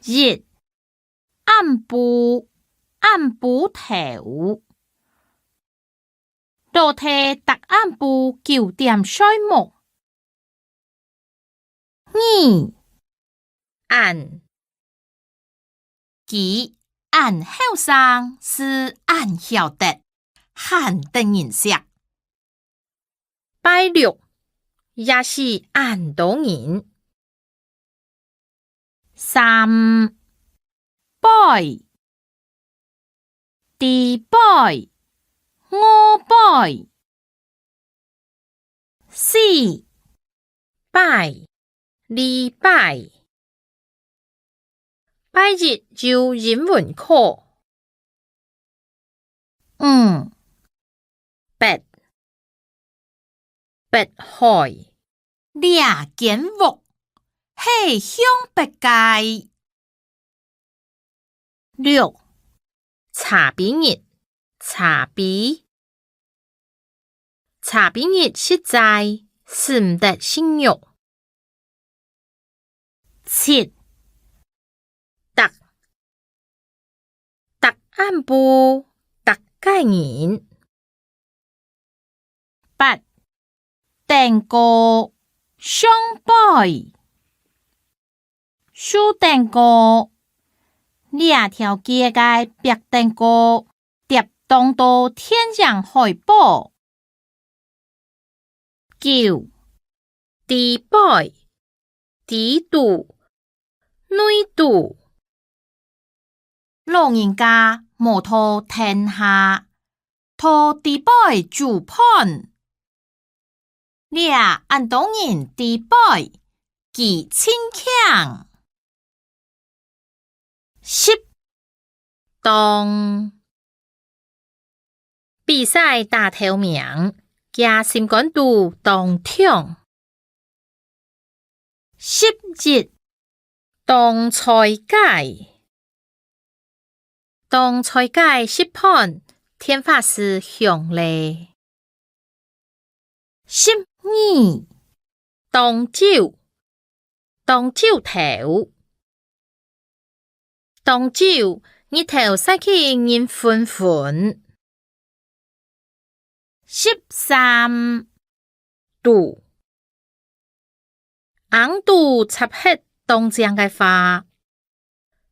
日暗晡頭，道體逐暗晡9點開幕。俺其俺後生是俺曉得，罕得人識。拜六也是俺多人。三拜第拜五拜四拜二拜拜日就英文課。北海倆間屋係向北界。六茶比日茶比日實在是唔得信用。七逐暗晡逐界人。八登高雙拜蘇登高兩條街嘅白登高疊動到天上海報。九第拜第度女度老人家無托天下托第拜主判。倆按當人第拜其親強。十當比賽打頭名加心肝度當場。11當賽界10判天法師向禮。12當酒頭日頭使起人紛紛。13度紅度插hết當江嘅花，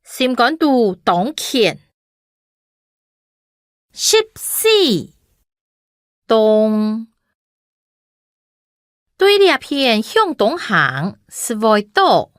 心肝度當乾。14東對兩片向東行是外島。